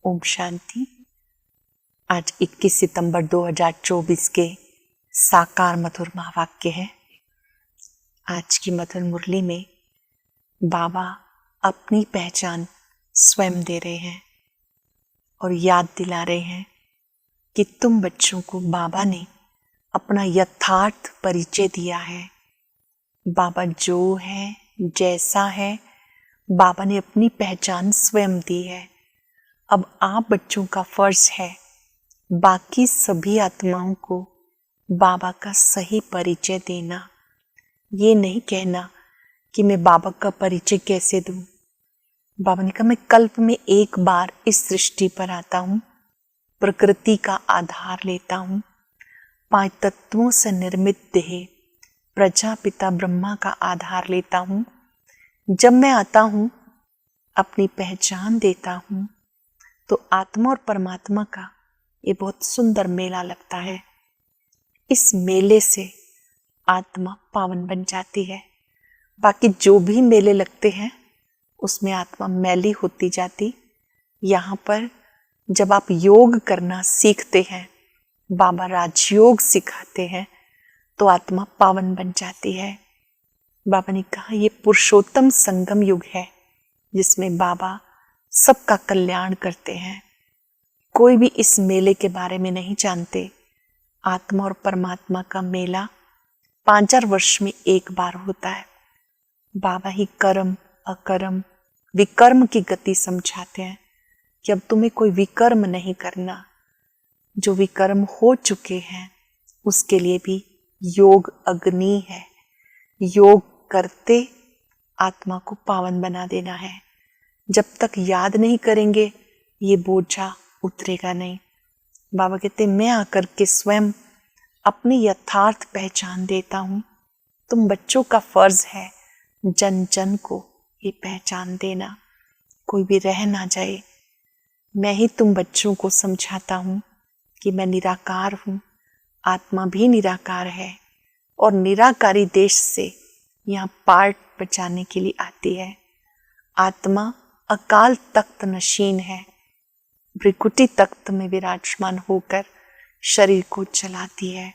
ओम शांति। आज 21 सितंबर 2024 के साकार मधुर महावाक्य है। आज की मधुर मुरली में बाबा अपनी पहचान स्वयं दे रहे हैं और याद दिला रहे हैं कि तुम बच्चों को बाबा ने अपना यथार्थ परिचय दिया है। बाबा जो है, जैसा है, बाबा ने अपनी पहचान स्वयं दी है। अब आप बच्चों का फर्ज है बाकी सभी आत्माओं को बाबा का सही परिचय देना। ये नहीं कहना कि मैं बाबा का परिचय कैसे दूं। बाबा ने कहा मैं कल्प में एक बार इस सृष्टि पर आता हूँ, प्रकृति का आधार लेता हूँ, 5 तत्वों से निर्मित देह प्रजापिता ब्रह्मा का आधार लेता हूँ। जब मैं आता हूँ, अपनी पहचान देता हूँ, तो आत्मा और परमात्मा का ये बहुत सुंदर मेला लगता है। इस मेले से आत्मा पावन बन जाती है। बाकी जो भी मेले लगते हैं उसमें आत्मा मैली होती जाती। यहाँ पर जब आप योग करना सीखते हैं, बाबा राजयोग सिखाते हैं, तो आत्मा पावन बन जाती है। बाबा ने कहा ये पुरुषोत्तम संगम युग है जिसमें बाबा सबका कल्याण करते हैं। कोई भी इस मेले के बारे में नहीं जानते। आत्मा और परमात्मा का मेला 5,000 वर्ष में एक बार होता है। बाबा ही कर्म, अकर्म, विकर्म की गति समझाते हैं कि अब तुम्हें कोई विकर्म नहीं करना। जो विकर्म हो चुके हैं उसके लिए भी योग अग्नि है। योग करते आत्मा को पावन बना देना है। जब तक याद नहीं करेंगे ये बोझा उतरेगा नहीं। बाबा कहते मैं आकर के स्वयं अपनी यथार्थ पहचान देता हूँ। तुम बच्चों का फर्ज है जन जन को ये पहचान देना, कोई भी रह ना जाए। मैं ही तुम बच्चों को समझाता हूँ कि मैं निराकार हूँ, आत्मा भी निराकार है और निराकारी देश से यहाँ पार्ट बचाने के लिए आती है। आत्मा अकाल तख्त नशीन है, भृकुटी तख्त में विराजमान होकर शरीर को चलाती है।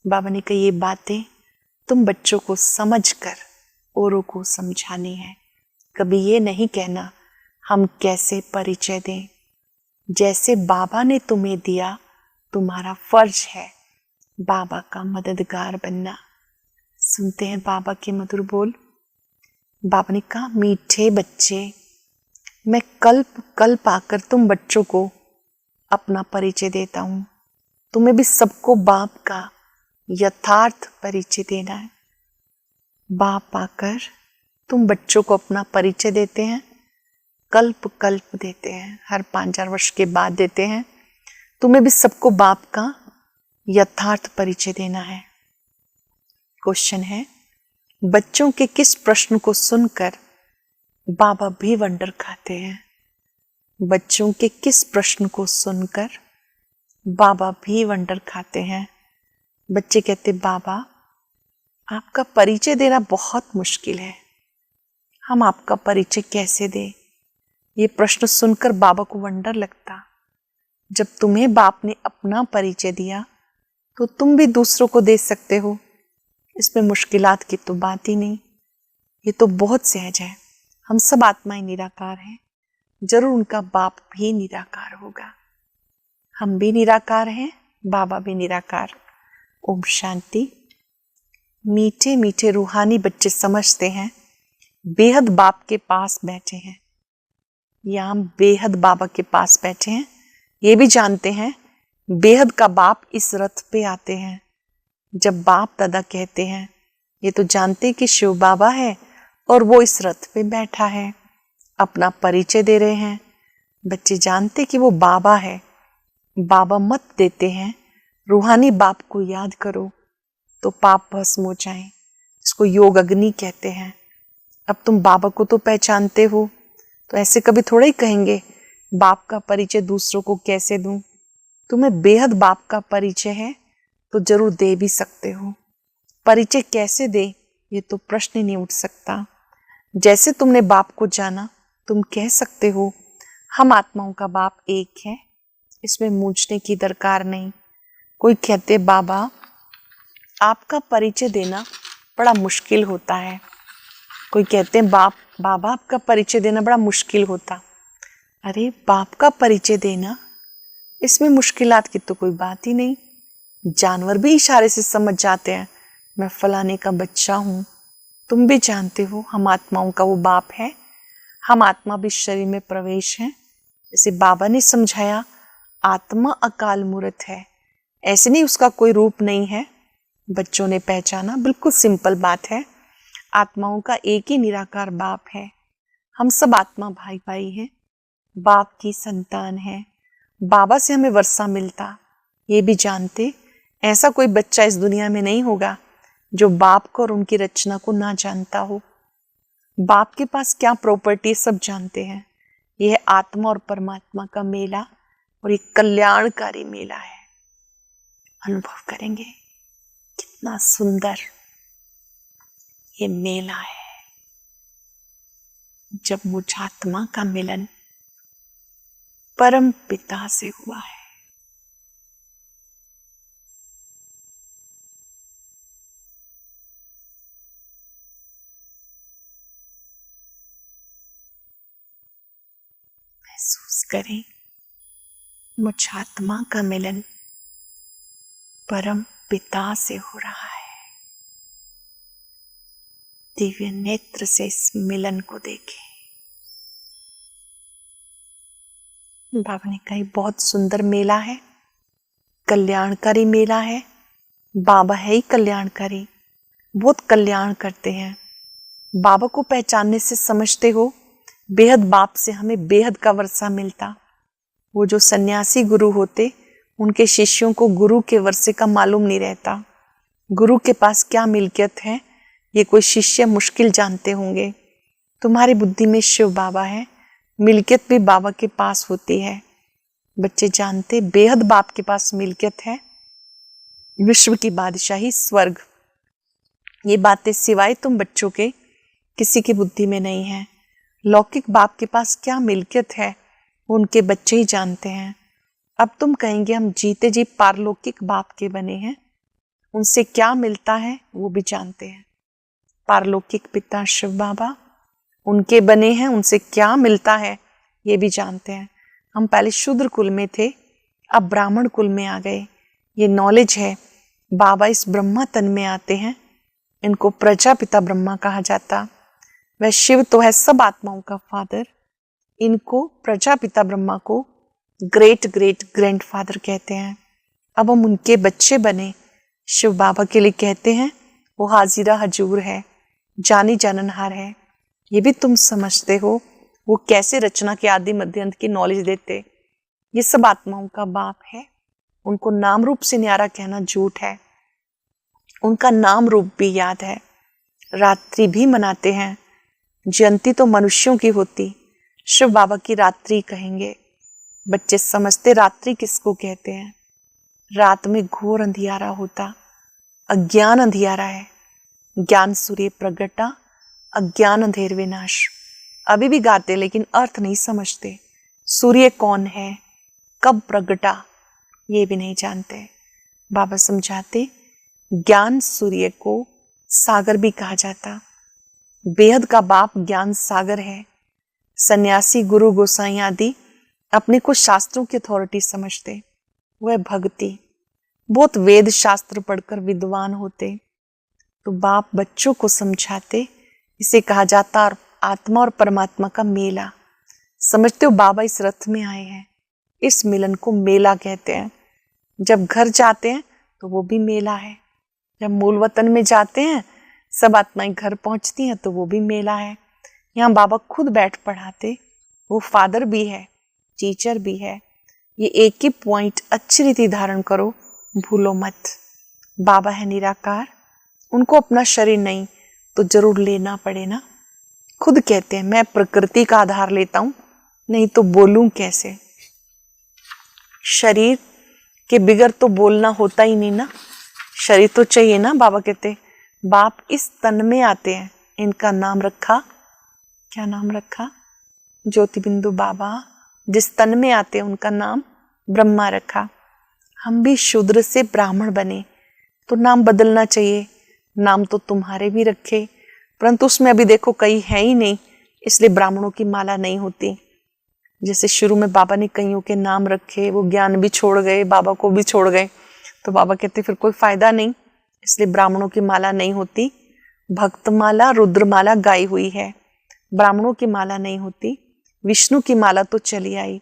बाबा ने कहा ये बातें तुम बच्चों को समझकर औरों को समझानी है। कभी ये नहीं कहना हम कैसे परिचय दें। जैसे बाबा ने तुम्हें दिया, तुम्हारा फर्ज है बाबा का मददगार बनना। सुनते हैं बाबा के मधुर बोल। बाबा ने कहा मीठे बच्चे, मैं कल्प कल्प आकर तुम बच्चों को अपना परिचय देता हूँ। तुम्हें भी सबको बाप का यथार्थ परिचय देना है। बाप आकर तुम बच्चों को अपना परिचय देते हैं, कल्प कल्प देते हैं, हर 5,000 वर्ष के बाद देते हैं। तुम्हें भी सबको बाप का यथार्थ परिचय देना है। क्वेश्चन है, बच्चों के किस प्रश्न को सुनकर बाबा भी वंडर खाते हैं? बच्चों के किस प्रश्न को सुनकर बाबा भी वंडर खाते हैं? बच्चे कहते बाबा आपका परिचय देना बहुत मुश्किल है, हम आपका परिचय कैसे दें? ये प्रश्न सुनकर बाबा को वंडर लगता। जब तुम्हें बाप ने अपना परिचय दिया तो तुम भी दूसरों को दे सकते हो। इसमें मुश्किलात की तो बात ही नहीं, ये तो बहुत सहज है। हम सब आत्माएं निराकार हैं, जरूर उनका बाप भी निराकार होगा। हम भी निराकार हैं, बाबा भी निराकार। ओम शांति। मीठे मीठे रूहानी बच्चे समझते हैं बेहद बाप के पास बैठे हैं, या हम बेहद बाबा के पास बैठे हैं। ये भी जानते हैं बेहद का बाप इस रथ पे आते हैं। जब बाप दादा कहते हैं ये तो जानते कि शिव बाबा है और वो इस रथ पे बैठा है, अपना परिचय दे रहे हैं। बच्चे जानते कि वो बाबा है। बाबा मत देते हैं रूहानी बाप को याद करो तो पाप भस्म हो जाए। इसको योग अग्नि कहते हैं। अब तुम बाबा को तो पहचानते हो, तो ऐसे कभी थोड़ा ही कहेंगे बाप का परिचय दूसरों को कैसे दूं। तुम्हें बेहद बाप का परिचय है तो जरूर दे भी सकते हो। परिचय कैसे दे ये तो प्रश्न ही नहीं उठ सकता। जैसे तुमने बाप को जाना तुम कह सकते हो हम आत्माओं का बाप एक है, इसमें मूझने की दरकार नहीं। कोई कहते बाबा आपका परिचय देना बड़ा मुश्किल होता है, कोई कहते हैं बाबा आपका परिचय देना बड़ा मुश्किल होता। अरे बाप का परिचय देना, इसमें मुश्किलात की तो कोई बात ही नहीं। जानवर भी इशारे से समझ जाते हैं, मैं फलाने का बच्चा हूँ। तुम भी जानते हो हम आत्माओं का वो बाप है, हम आत्मा भी शरीर में प्रवेश हैं। जैसे बाबा ने समझाया आत्मा अकाल मूर्त है, ऐसे नहीं उसका कोई रूप नहीं है। बच्चों ने पहचाना, बिल्कुल सिंपल बात है। आत्माओं का एक ही निराकार बाप है, हम सब आत्मा भाई भाई हैं, बाप की संतान है। बाबा से हमें वर्षा मिलता, ये भी जानते। ऐसा कोई बच्चा इस दुनिया में नहीं होगा जो बाप को और उनकी रचना को ना जानता हो। बाप के पास क्या प्रॉपर्टी सब जानते हैं। यह आत्मा और परमात्मा का मेला, और ये कल्याणकारी मेला है। अनुभव करेंगे कितना सुंदर ये मेला है जब मुझ आत्मा का मिलन परम पिता से हुआ है। महसूस करें मुझ आत्मा का मिलन परम पिता से हो रहा है। दिव्य नेत्र से इस मिलन को देखें। बाबा ने कहा बहुत सुंदर मेला है, कल्याणकारी मेला है। बाबा है ही कल्याणकारी, बहुत कल्याण करते हैं। बाबा को पहचानने से समझते हो बेहद बाप से हमें बेहद का वर्षा मिलता। वो जो सन्यासी गुरु होते उनके शिष्यों को गुरु के वर्षे का मालूम नहीं रहता। गुरु के पास क्या मिल्कियत है ये कोई शिष्य मुश्किल जानते होंगे। तुम्हारी बुद्धि में शिव बाबा है, मिल्कियत भी बाबा के पास होती है। बच्चे जानते बेहद बाप के पास मिल्कियत है, विश्व की बादशाही स्वर्ग। ये बातें सिवाय तुम बच्चों के किसी की बुद्धि में नहीं है। लौकिक बाप के पास क्या मिल्कियत है उनके बच्चे ही जानते हैं। अब तुम कहेंगे हम जीते जी पारलौकिक बाप के बने हैं, उनसे क्या मिलता है वो भी जानते हैं। पारलौकिक पिता शिव बाबा उनके बने हैं, उनसे क्या मिलता है ये भी जानते हैं। हम पहले शूद्र कुल में थे, अब ब्राह्मण कुल में आ गए। ये नॉलेज है। बाबा इस ब्रह्मा तन में आते हैं, इनको प्रजापिता ब्रह्मा कहा जाता। वह शिव तो है सब आत्माओं का फादर, इनको प्रजापिता ब्रह्मा को ग्रेट ग्रेट ग्रैंडफादर कहते हैं। अब हम उनके बच्चे बने। शिव बाबा के लिए कहते हैं वो हाजिरा हजूर है, जानी जाननहार है। ये भी तुम समझते हो वो कैसे रचना के आदि मध्य अंत की नॉलेज देते। ये सब आत्माओं का बाप है। उनको नाम रूप से न्यारा कहना झूठ है, उनका नाम रूप भी याद है। रात्रि भी मनाते हैं, जयंती तो मनुष्यों की होती, शिव बाबा की रात्रि कहेंगे। बच्चे समझते रात्रि किसको कहते हैं। रात में घोर अंधियारा होता, अज्ञान अंधियारा है। ज्ञान सूर्य प्रगटा, अज्ञान अंधेर विनाश। अभी भी गाते लेकिन अर्थ नहीं समझते। सूर्य कौन है, कब प्रगटा, ये भी नहीं जानते। बाबा समझाते ज्ञान सूर्य को सागर भी कहा जाता। बेहद का बाप ज्ञान सागर है। सन्यासी गुरु गोसाई आदि अपने को शास्त्रों की अथॉरिटी समझते। वह भक्ति बहुत वेद शास्त्र पढ़कर विद्वान होते। तो बाप बच्चों को समझाते, इसे कहा जाता आत्मा और परमात्मा का मेला। समझते हो बाबा इस रथ में आए हैं, इस मिलन को मेला कहते हैं। जब घर जाते हैं तो वो भी मेला है। जब मूल वतन में जाते हैं सब आत्माएं घर पहुंचती हैं तो वो भी मेला है। यहाँ बाबा खुद बैठ पढ़ाते, वो फादर भी है, टीचर भी है। ये एक ही पॉइंट अच्छी रीति धारण करो, भूलो मत। बाबा है निराकार, उनको अपना शरीर नहीं तो जरूर लेना पड़े ना। खुद कहते हैं मैं प्रकृति का आधार लेता हूं, नहीं तो बोलूं कैसे। शरीर के बिगर तो बोलना होता ही नहीं ना, शरीर तो चाहिए ना। बाबा कहते बाप इस तन में आते हैं, इनका नाम रखा, क्या नाम रखा, ज्योति बिंदु बाबा जिस तन में आते हैं उनका नाम ब्रह्मा रखा। हम भी शूद्र से ब्राह्मण बने तो नाम बदलना चाहिए। नाम तो तुम्हारे भी रखे, परंतु उसमें अभी देखो कई है ही नहीं, इसलिए ब्राह्मणों की माला नहीं होती। जैसे शुरू में बाबा ने कईयों के नाम रखे, वो ज्ञान भी छोड़ गए, बाबा को भी छोड़ गए, तो बाबा कहते फिर कोई फायदा नहीं, इसलिए ब्राह्मणों की माला नहीं होती। भक्तमाला रुद्रमाला गाई हुई है, ब्राह्मणों की माला नहीं होती। विष्णु की माला तो चली आई।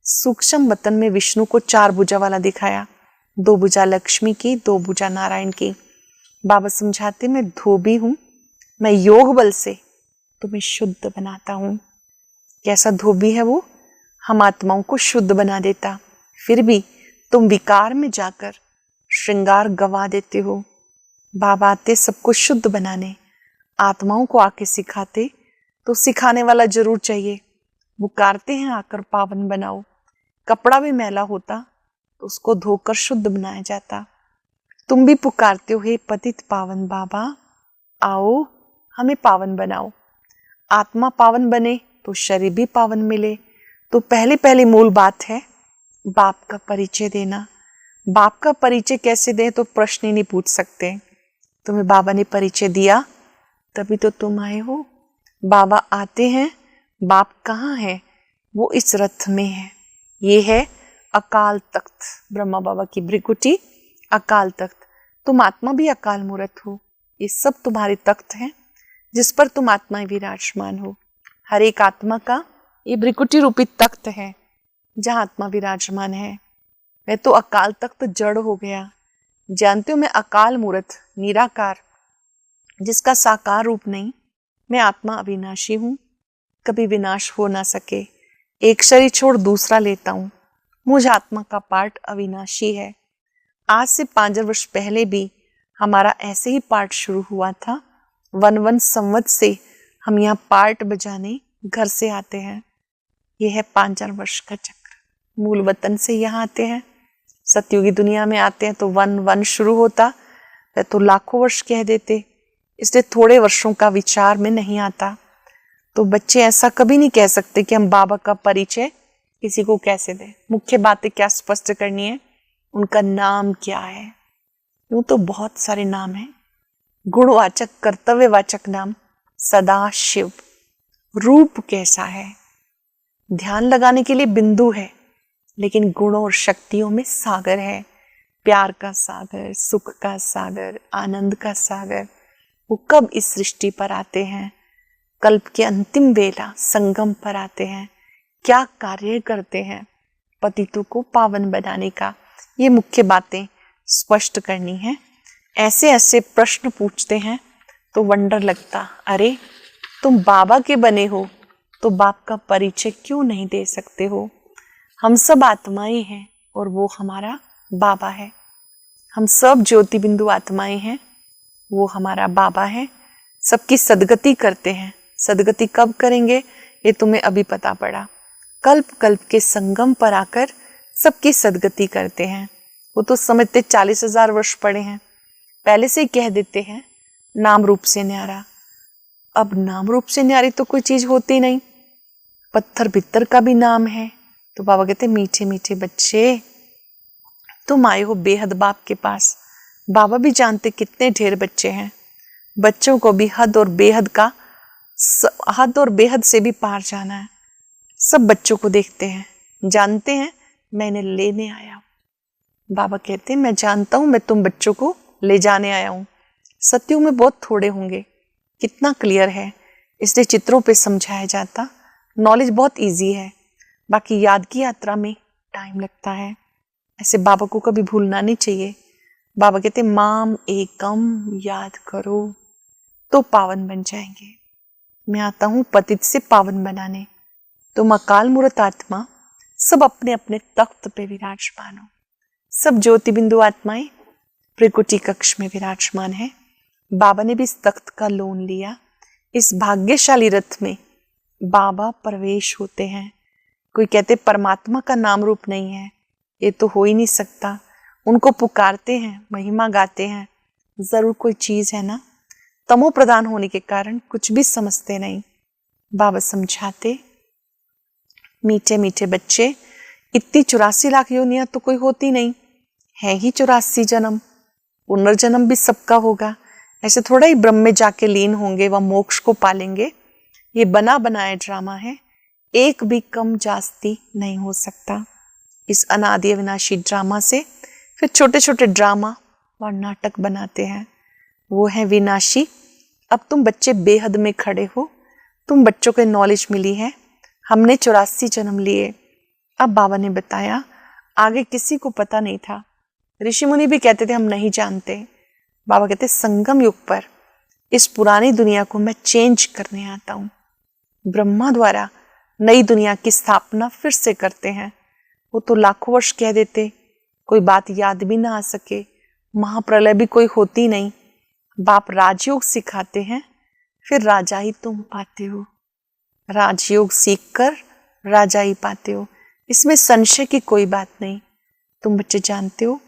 सूक्ष्म वतन में विष्णु को 4 भुजा वाला दिखाया, 2 भुजा लक्ष्मी की, 2 भुजा नारायण की। बाबा समझाते मैं धोबी हूं, मैं योग बल से तुम्हें शुद्ध बनाता हूं। कैसा धोबी है वो, हम आत्माओं को शुद्ध बना देता, फिर भी तुम विकार में जाकर श्रृंगार गवा देते हो। बाबा आते सबको शुद्ध बनाने, आत्माओं को आके सिखाते, तो सिखाने वाला जरूर चाहिए। पुकारते हैं आकर पावन बनाओ। कपड़ा भी मैला होता तो उसको धोकर शुद्ध बनाया जाता। तुम भी पुकारते हो, हे पतित पावन बाबा आओ हमें पावन बनाओ। आत्मा पावन बने तो शरीर भी पावन मिले। तो पहली मूल बात है बाप का परिचय देना। बाप का परिचय कैसे दें, तो प्रश्न ही नहीं पूछ सकते। तुम्हें बाबा ने परिचय दिया तभी तो तुम आए हो। बाबा आते हैं, बाप कहाँ है, वो इस रथ में है। ये है अकाल तख्त, ब्रह्मा बाबा की भृकुटी अकाल तख्त। तुम आत्मा भी अकाल मूर्त हो, ये सब तुम्हारे तख्त हैं जिस पर तुम आत्माएं विराजमान हो। हर एक आत्मा का ये भृकुटी रूपी तख्त है जहाँ आत्मा विराजमान है। मैं तो अकाल तख्त जड़ हो गया। जानते हो मैं अकाल मूर्त निराकार, जिसका साकार रूप नहीं। मैं आत्मा अविनाशी हूँ, कभी विनाश हो ना सके। एक शरीर छोड़ दूसरा लेता हूँ, मुझ आत्मा का पार्ट अविनाशी है। आज से 5 वर्ष पहले भी हमारा ऐसे ही पार्ट शुरू हुआ था। 1 संवत से हम यहाँ पार्ट बजाने घर से आते हैं। यह है 5 वर्ष का चक्र। मूल वतन से यहाँ आते हैं, सतयुगी दुनिया में आते हैं तो 1 शुरू होता, वह तो लाखों वर्ष कह देते, इसलिए थोड़े वर्षों का विचार में नहीं आता। तो बच्चे ऐसा कभी नहीं कह सकते कि हम बाबा का परिचय किसी को कैसे दें। मुख्य बातें क्या स्पष्ट करनी है, उनका नाम क्या है। यूं तो बहुत सारे नाम हैं, गुणवाचक कर्तव्यवाचक नाम सदा शिव। रूप कैसा है, ध्यान लगाने के लिए बिंदु है, लेकिन गुणों और शक्तियों में सागर है। प्यार का सागर, सुख का सागर, आनंद का सागर। वो कब इस सृष्टि पर आते हैं, कल्प के अंतिम बेला संगम पर आते हैं। क्या कार्य करते हैं, पतितों को पावन बनाने का। ये मुख्य बातें स्पष्ट करनी है। ऐसे ऐसे प्रश्न पूछते हैं तो वंडर लगता, अरे तुम बाबा के बने हो तो बाप का परिचय क्यों नहीं दे सकते हो। हम सब आत्माएं हैं और वो हमारा बाबा है। हम सब ज्योति बिंदु आत्माएं हैं, वो हमारा बाबा है। सबकी सदगति करते हैं। सदगति कब करेंगे ये तुम्हें अभी पता पड़ा। कल्प कल्प के संगम पर आकर सबकी सदगति करते हैं। वो तो समझते 40,000 वर्ष पड़े हैं, पहले से ही कह देते हैं नाम रूप से न्यारा। अब नाम रूप से न्यारी तो कोई चीज होती नहीं। पत्थर भित्तर का भी नाम है। तो बाबा कहते मीठे मीठे बच्चे, तुम आए हो बेहद बाप के पास। बाबा भी जानते कितने ढेर बच्चे हैं। बच्चों को भी हद और बेहद से भी पार जाना है। सब बच्चों को देखते हैं, जानते हैं मैं इन्हें लेने आया हूं। बाबा कहते हैं मैं जानता हूं मैं तुम बच्चों को ले जाने आया हूं। सत्युग में बहुत थोड़े होंगे, कितना क्लियर है, इसलिए चित्रों पे समझाया जाता। नॉलेज बहुत इजी है, बाकी याद की यात्रा में टाइम लगता है। ऐसे बाबा को कभी भूलना नहीं चाहिए। बाबा कहते माम एकम याद करो तो पावन बन जाएंगे। मैं आता हूं पतित से पावन बनाने। तुम अकाल मूर्त आत्मा सब अपने अपने तख्त पे विराजमान हो। सब ज्योति बिंदु आत्माएं त्रिकुटी कक्ष में विराजमान है। बाबा ने भी इस तख्त का लोन लिया। इस भाग्यशाली रथ में बाबा प्रवेश होते हैं। कोई कहते परमात्मा का नाम रूप नहीं है, ये तो हो ही नहीं सकता। उनको पुकारते हैं, महिमा गाते हैं, जरूर कोई चीज है ना। तमो प्रधान होने के कारण कुछ भी समझते नहीं। बाबा समझाते मीठे मीठे बच्चे, इतनी 84 लाख योनियां तो कोई होती नहीं, है ही 84 जन्म, पुनर्जन्म भी सबका होगा। ऐसे थोड़ा ही ब्रह्म में जाके लीन होंगे व मोक्ष को पालेंगे। ये बना बनाया ड्रामा है, एक भी कम जास्ती नहीं हो सकता। इस अनादि अविनाशी ड्रामा से फिर छोटे छोटे ड्रामा व नाटक बनाते हैं, वो है विनाशी। अब तुम बच्चे बेहद में खड़े हो, तुम बच्चों को नॉलेज मिली है, हमने 84 जन्म लिए। अब बाबा ने बताया, आगे किसी को पता नहीं था, ऋषि मुनि भी कहते थे हम नहीं जानते। बाबा कहते संगम युग पर इस पुरानी दुनिया को मैं चेंज करने आता हूँ। ब्रह्मा द्वारा नई दुनिया की स्थापना फिर से करते हैं। वो तो लाखों वर्ष कह देते, कोई बात याद भी ना आ सके, महाप्रलय भी कोई होती नहीं। बाप राजयोग सिखाते हैं, फिर राजा ही तुम पाते हो। राजयोग सीखकर राजा ही पाते हो, इसमें संशय की कोई बात नहीं। तुम बच्चे जानते हो,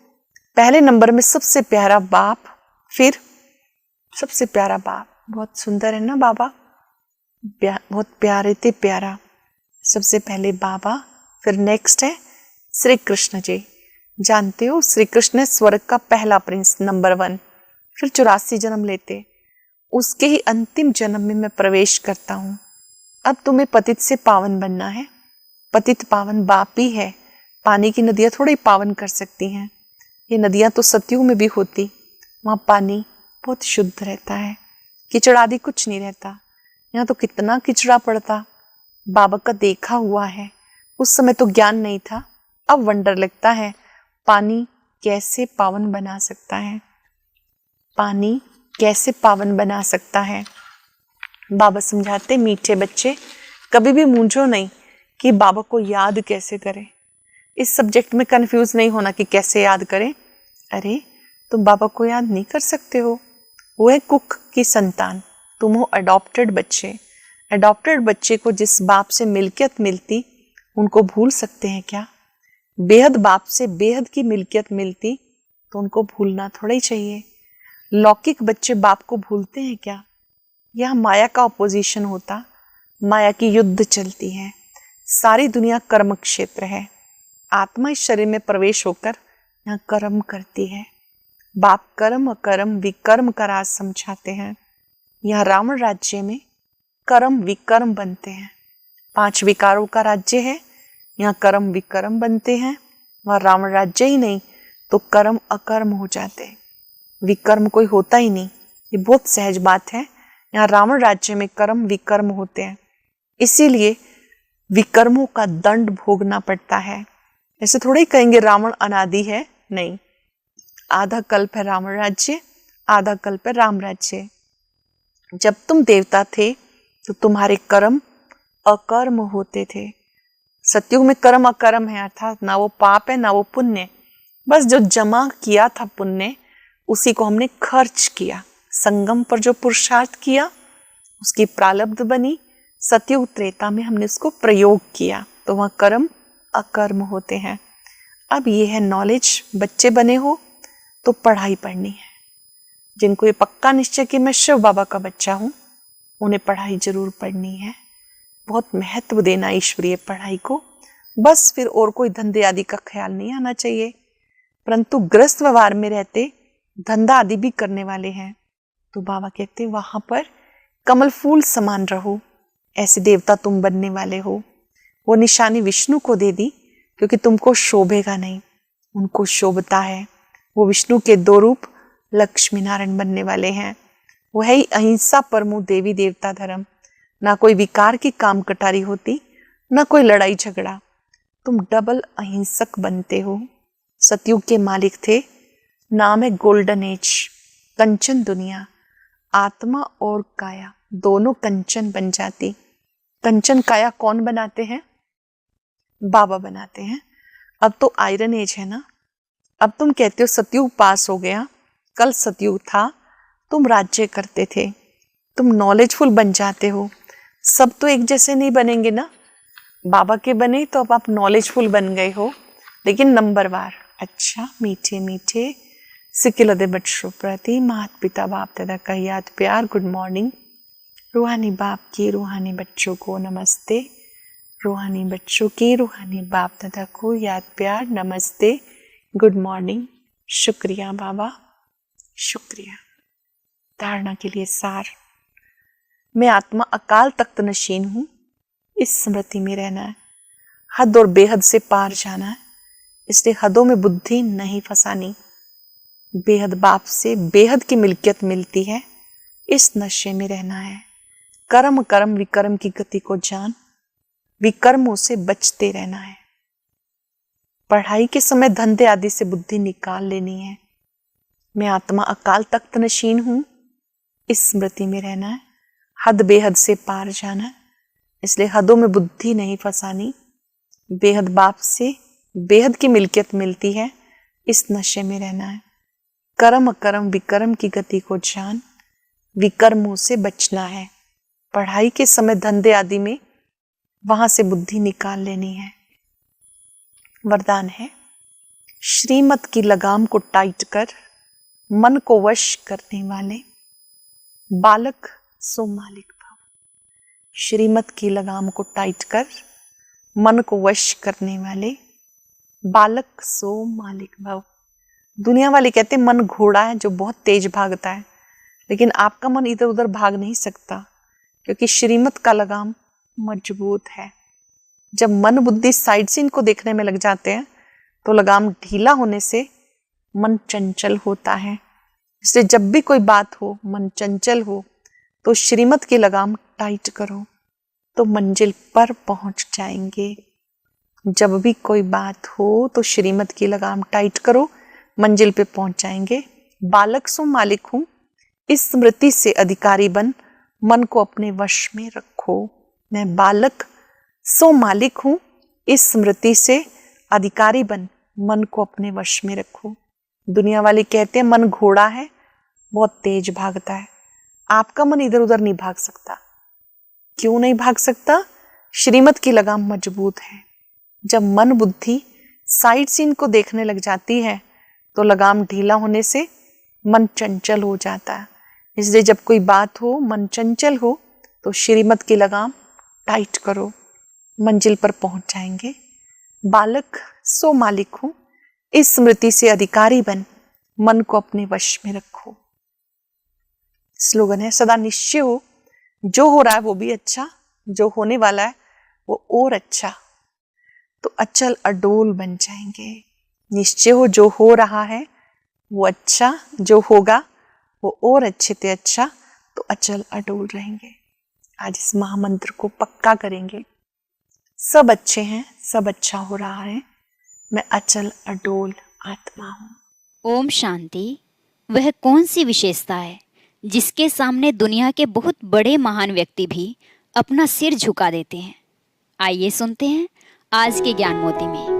पहले नंबर में सबसे प्यारा बाप, फिर सबसे प्यारा बाप। बहुत सुंदर है ना बाबा, बहुत प्यारे थे, प्यारा। सबसे पहले बाबा, फिर नेक्स्ट है श्री कृष्ण जी। जानते हो श्री कृष्ण स्वर्ग का पहला प्रिंस, नंबर 1। फिर 84 जन्म लेते, उसके ही अंतिम जन्म में मैं प्रवेश करता हूँ। अब तुम्हें पतित से पावन बनना है। पतित पावन बाप ही है, पानी की नदियाँ थोड़ी पावन कर सकती हैं। ये नदियाँ तो सतयुग में भी होती, वहाँ पानी बहुत शुद्ध रहता है, कीचड़ आदि कुछ नहीं रहता। यहाँ तो कितना कीचड़ा पड़ता, बाबा का देखा हुआ है। उस समय तो ज्ञान नहीं था, अब वंडर लगता है पानी कैसे पावन बना सकता है, पानी कैसे पावन बना सकता है। बाबा समझाते, मीठे बच्चे कभी भी मूंझो नहीं कि बाबा को याद कैसे करें। इस सब्जेक्ट में कंफ्यूज नहीं होना कि कैसे याद करें। अरे तुम बाबा को याद नहीं कर सकते हो, वो है कुक की संतान, तुम हो अडॉप्टेड बच्चे। अडॉप्टेड बच्चे को जिस बाप से मिल्कियत मिलती, उनको भूल सकते हैं क्या? बेहद बाप से बेहद की मिल्कियत मिलती तो उनको भूलना थोड़ा ही चाहिए। लौकिक बच्चे बाप को भूलते हैं क्या? यह माया का ऑपोजिशन होता, माया की युद्ध चलती है। सारी दुनिया कर्म क्षेत्र है, आत्मा इस शरीर में प्रवेश होकर यहाँ कर्म करती है। बाप कर्म अकर्म विकर्म का राज समझाते हैं। यहाँ रावण राज्य में कर्म विकर्म बनते हैं। 5 विकारों का राज्य है, यहाँ कर्म विकर्म बनते हैं। वहाँ रावण राज्य ही नहीं तो कर्म अकर्म हो जाते हैं, विकर्म कोई होता ही नहीं। ये बहुत सहज बात है, यहाँ रावण राज्य में कर्म विकर्म होते हैं, इसीलिए विकर्मों का दंड भोगना पड़ता है। ऐसे थोड़े ही कहेंगे रावण अनादि है, नहीं। आधा कल्प है रावण राज्य, आधा कल्प है राम राज्य। जब तुम देवता थे तो तुम्हारे कर्म अकर्म होते थे। सतयुग में कर्म अकर्म है, अर्थात ना वो पाप है ना वो पुण्य, बस जो जमा किया था पुण्य उसी को हमने खर्च किया। संगम पर जो पुरुषार्थ किया उसकी प्रालब्ध बनी, सतयुग त्रेता में हमने उसको प्रयोग किया तो वहाँ कर्म अकर्म होते हैं। अब ये है नॉलेज, बच्चे बने हो तो पढ़ाई पढ़नी है। जिनको ये पक्का निश्चय कि मैं शिव बाबा का बच्चा हूँ, उन्हें पढ़ाई जरूर पढ़नी है। बहुत महत्व देना ईश्वरीय पढ़ाई को, बस फिर और कोई धंधे आदि का ख्याल नहीं आना चाहिए। परंतु गृहस्थ व्यवहार में रहते धंधा आदि भी करने वाले हैं तो बाबा कहते वहां पर कमल फूल समान रहो, ऐसे देवता तुम बनने वाले हो। वो निशानी विष्णु को दे दी क्योंकि तुमको शोभेगा नहीं, उनको शोभता है। वो विष्णु के 2 रूप लक्ष्मी नारायण बनने वाले हैं। वो है ही अहिंसा परमो देवी देवता धर्म, ना कोई विकार की काम कटारी होती, ना कोई लड़ाई झगड़ा। तुम डबल अहिंसक बनते हो। सतयुग के मालिक थे, नाम है गोल्डन एज, कंचन दुनिया। आत्मा और काया दोनों कंचन बन जाती। कंचन काया कौन बनाते हैं? बाबा बनाते हैं। अब तो आयरन एज है ना। अब तुम कहते हो सतयुग पास हो गया, कल सतयुग था, तुम राज्य करते थे, तुम नॉलेजफुल बन जाते हो। सब तो एक जैसे नहीं बनेंगे ना, बाबा के बने तो अब आप नॉलेजफुल बन गए हो, लेकिन नंबरवार। अच्छा मीठे मीठे सिकिलदे बच्चों प्रति माता पिता बाप दादा का याद प्यार, गुड मॉर्निंग। रूहानी बाप की रूहानी बच्चों को नमस्ते। रूहानी बच्चों के रूहानी बाप दादा को याद प्यार नमस्ते, गुड मॉर्निंग, शुक्रिया बाबा, शुक्रिया। धारणा के लिए सार। मैं आत्मा अकाल तख्त नशीन हूँ, इस स्मृति में रहना है। हद और बेहद से पार जाना है, इसलिए हदों में बुद्धि नहीं फंसानी। बेहद बाप से बेहद की मिल्कियत मिलती है, इस नशे में रहना है। कर्म कर्म विकर्म की गति को जान, विकर्मों से बचते रहना है। पढ़ाई के समय धंधे आदि से बुद्धि निकाल लेनी है। मैं आत्मा अकाल तख्त नशीन हूँ, इस स्मृति में रहना है। हद बेहद से पार जाना है, इसलिए हदों में बुद्धि नहीं फंसानी। बेहद बाप से बेहद की मिल्कियत मिलती है, इस नशे में रहना है। कर्म कर्म विकर्म की गति को जान, विकर्मों से बचना है। पढ़ाई के समय धंधे आदि में वहां से बुद्धि निकाल लेनी है। वरदान है, श्रीमत की लगाम को टाइट कर मन को वश करने वाले बालक सो मालिक भव। श्रीमत की लगाम को टाइट कर मन को वश करने वाले बालक सो मालिक भव। दुनिया वाले कहते हैं मन घोड़ा है जो बहुत तेज भागता है, लेकिन आपका मन इधर उधर भाग नहीं सकता, क्योंकि श्रीमत का लगाम मजबूत है। जब मन बुद्धि साइड से इनको देखने में लग जाते हैं तो लगाम ढीला होने से मन चंचल होता है। इसलिए जब भी कोई बात हो, मन चंचल हो, तो श्रीमत की लगाम टाइट करो तो मंजिल पर पहुंच जाएंगे। जब भी कोई बात हो तो श्रीमत की लगाम टाइट करो, मंजिल पे पहुंच जाएंगे। बालक सो मालिक हूं, इस स्मृति से अधिकारी बन मन को अपने वश में रखो। मैं बालक सो मालिक हूं, इस स्मृति से अधिकारी बन मन को अपने वश में रखो। दुनिया वाले कहते हैं मन घोड़ा है, बहुत तेज भागता है। आपका मन इधर उधर नहीं भाग सकता। क्यों नहीं भाग सकता? श्रीमत की लगाम मजबूत है। जब मन बुद्धि साइड सीन को देखने लग जाती है तो लगाम ढीला होने से मन चंचल हो जाता है। इसलिए जब कोई बात हो, मन चंचल हो, तो श्रीमत की लगाम टाइट करो, मंजिल पर पहुंच जाएंगे। बालक सो मालिक हूं, इस स्मृति से अधिकारी बन मन को अपने वश में रखो। स्लोगन है, सदा निश्चय हो, जो हो रहा है वो भी अच्छा, जो होने वाला है वो और अच्छा, तो अचल अडोल बन जाएंगे। निश्चय हो, जो हो रहा है वो अच्छा, जो होगा वो और अच्छे से अच्छा, तो अचल अडोल रहेंगे। आज इस महामंत्र को पक्का करेंगे। सब अच्छे हैं, सब अच्छा हो रहा है, मैं अचल अडोल आत्मा हूँ। ओम शांति। वह कौन सी विशेषता है जिसके सामने दुनिया के बहुत बड़े महान व्यक्ति भी अपना सिर झुका देते हैं? आइए सुनते हैं आज के ज्ञान मोती में।